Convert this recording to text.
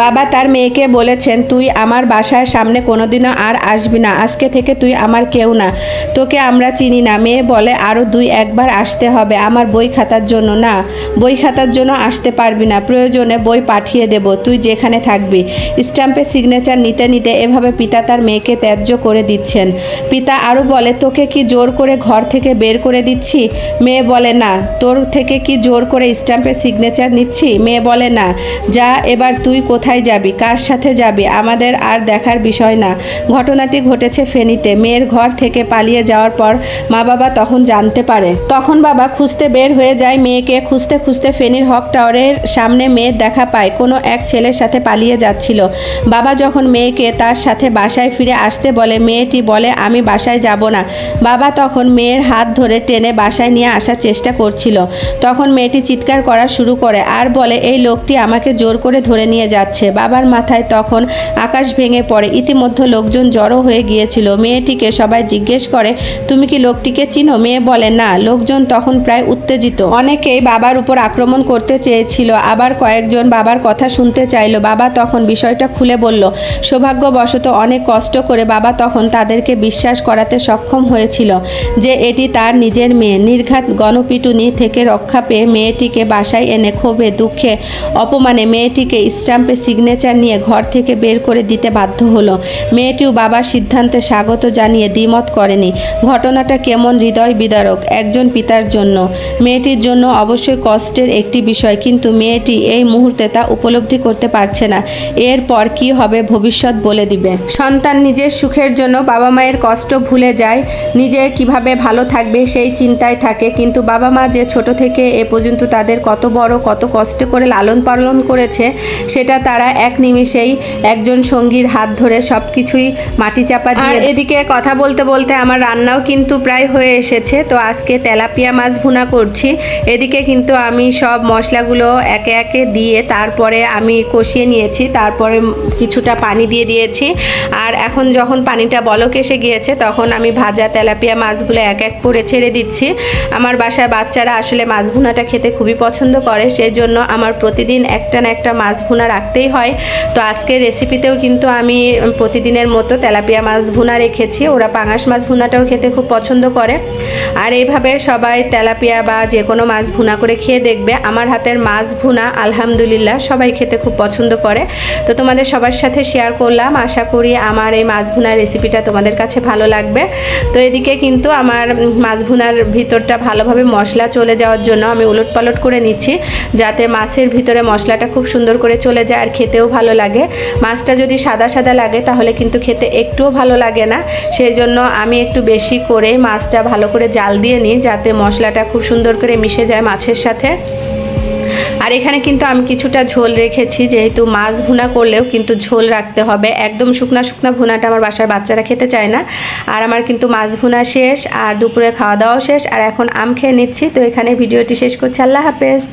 বাবা তার মেয়েকে বলেছেন, তুই আমার বাসার সামনে কোনোদিনও আর আসবি না, আজকে থেকে তুই আমার কেউ না, তোকে আমরা চিনি না। মেয়ে বলে, আরও 2-1 বার আসতে হবে আমার বই খাতার জন্য। না, বই খাতার জন্য আসতে পারবি না, প্রয়োজনে বই পাঠিয়ে দেব, তুই যেখানে থাকবি। স্ট্যাম্পে সিগনেচার নিতে নিতে এভাবে পিতা তার মেয়েকে ত্যায্য করে দিচ্ছেন। পিতা আরও বলে, তোকে কি জোর করে ঘর থেকে বের করে দিচ্ছি? মেয়ে বলে, না। তোর থেকে কি জোর করে স্ট্যাম্পে সিগনেচার নিচ্ছি? মেয়ে বলে, না। যা, এবার তুই কোথায় যাবি, কার সাথে যাবি, আমাদের আর দেখার বিষয় না। ঘটনাটি ঘটেছে ফেনীতে। মেয়ের ঘর থেকে পালিয়ে যাওয়ার পর মা বাবা তখন জানতে পারে। তখন বাবা খুঁজতে বের হয়ে যায় মেয়েকে। খুঁজতে খুঁজতে ফেনীর হক টাওয়ারের সামনে মেয়ের দেখা পায়, কোনো এক ছেলের সাথে পালিয়ে যাচ্ছিল। বাবা যখন মেয়েকে তার সাথে বাসায় ফিরে আসতে বলে, মেয়েটি বলে, আমি বাসায় যাব না। বাবা তখন মেয়ের হাত ধরে টেনে বাসায় নিয়ে আসার চেষ্টা করছিল। তখন মেয়েটি চিৎকার করা শুরু করে আর বলে, এই লোকটি আমাকে জোর করে ধরে নিয়ে যাচ্ছে। বাবার মাথায় তখন আকাশ ভেঙে পড়ে। ইতিমধ্যে লোকজন জড়ো হয়ে গিয়েছিল। মেয়েটিকে সবাই জিজ্ঞেস করে, তুমি কি লোকটিকে চিনো? মেয়ে বলে, না। লোকজন তখন প্রায় উত্তেজিত। অনেকেই বাবার উপর আক্রমণ করতে চেয়েছিল, আবার কয়েকজন বাবার কথা শুনতে চাইল। বাবা তখন বিষয়টা খুলে বলল। সৌভাগ্যবশত অনেক কষ্ট করে বাবা তখন তাদেরকে বিশ্বাস করাতে সক্ষম হয়েছিল যে এটি তার নিজের মেয়ে। নির্ঘাত গণপিটুনি থেকে রক্ষা পেয়ে মেয়েটিকে বাসায় এনে ক্ষোভে দুঃখে অপমানে মেয়েটিকে স্ট্যাম্পে সিগনেচার নিয়ে ঘর থেকে বের করে দিতে বাধ্য হলো। মেয়েটিও বাবার সিদ্ধান্তে স্বাগত জানিয়ে দ্বিমত করেনি। ঘটনাটা কেমন হৃদয় বিদারক একজন পিতার জন্য। মেয়েটির জন্য অবশ্যই কষ্টের একটি বিষয়, কিন্তু মেয়েটি এই মুহূর্তে তা উপলব্ধি করতে পারছে না। এরপর কি হবে ভবিষ্যৎ বলে দিবে। সন্তান নিজের সুখের জন্য বাবা মায়ের কষ্ট ভুলে যায়, নিজে কিভাবে ভালো থাকবে সেই চিন্তায় থাকে, কিন্তু বাবা মা যে ছোট থেকে এ পর্যন্ত তাদের কত বড় কত কষ্ট করে লালন পালন করেছে সেটা তারা এক নিমিষেই একজন সঙ্গীর হাত ধরে সব কিছুই মাটি চাপা দিয়ে। এদিকে কথা বলতে বলতে আমার রান্নাও কিন্তু প্রায় হয়ে এসেছে। তো আজকে তেলাপিয়া মাছ ভুনা করছি। এদিকে কিন্তু আমি সব মশলাগুলো একে একে দিয়ে তারপরে আমি কষিয়ে নিয়েছি, তারপরে কিছুটা পানি দিয়ে দিয়েছি। আর এখন যখন পানিটা বলক এসে গিয়েছে তখন আমি ভাজা তেলাপিয়া মাছগুলো এক এক করে ছেড়ে দিচ্ছি। আমার বাসায় বাচ্চারা আসলে মাছ ভুনাটা খেতে খুবই পছন্দ করে, সেই জন্য আমার প্রতিদিন একটা না একটা মাছ ভুনা রাখতেই হয়। তো আজকের রেসিপিতেও কিন্তু আমি প্রতিদিনের মতো তেলাপিয়া মাছ ভুনা রেখেছি। ওরা পাঙাশ মাছ ভুনাটাও খেতে খুব পছন্দ করে। আর এইভাবে সবাই তেলাপিয়া বা যে কোনো মাছ ভুনা করে খেয়ে দেখবে। আমার হাতের মাছ ভুনা আলহামদুলিল্লাহ সবাই খেতে খুব পছন্দ করে। তো তোমাদের সবার সাথে শেয়ার করলাম। আশা করি আমার এই মাছ ভুনার রেসিপিটা তোমাদের কাছে ভালো লাগবে। তো এদিকে কিন্তু আমার মাছ ভুনার ভিতরটা ভালোভাবে মশলা চলে যাওয়ার জন্য আমি উলটপালট করে নিচ্ছি, যাতে মাছের ভিতরে মশলাটা খুব সুন্দর করে চলে যায় আর খেতেও ভালো লাগে। মাছটা যদি সাদা সাদা লাগে তাহলে কিন্তু খেতে একটুও ভালো লাগে না। সেই জন্য আমি একটু বেশি করে মাছটা ভালো করে জাল দিয়ে নিই, যাতে মশলাটা খুব সুন্দর করে মিশে যায় মাছের সাথে। আর এখানে কিন্তু আমি কিছুটা ঝোল রেখেছি, যেহেতু মাছ ভুনা করলেও কিন্তু ঝোল রাখতে হবে। একদম শুকনা শুকনা ভুনাটা আমার বাসার বাচ্চারা খেতে চায় না। আর আমার কিন্তু মাছ ভুনা শেষ, আর দুপুরে খাওয়া দাওয়াও শেষ, আর এখন আম খেয়ে নিচ্ছি। তো এখানে ভিডিওটি শেষ করছি। আল্লাহ হাফেজ।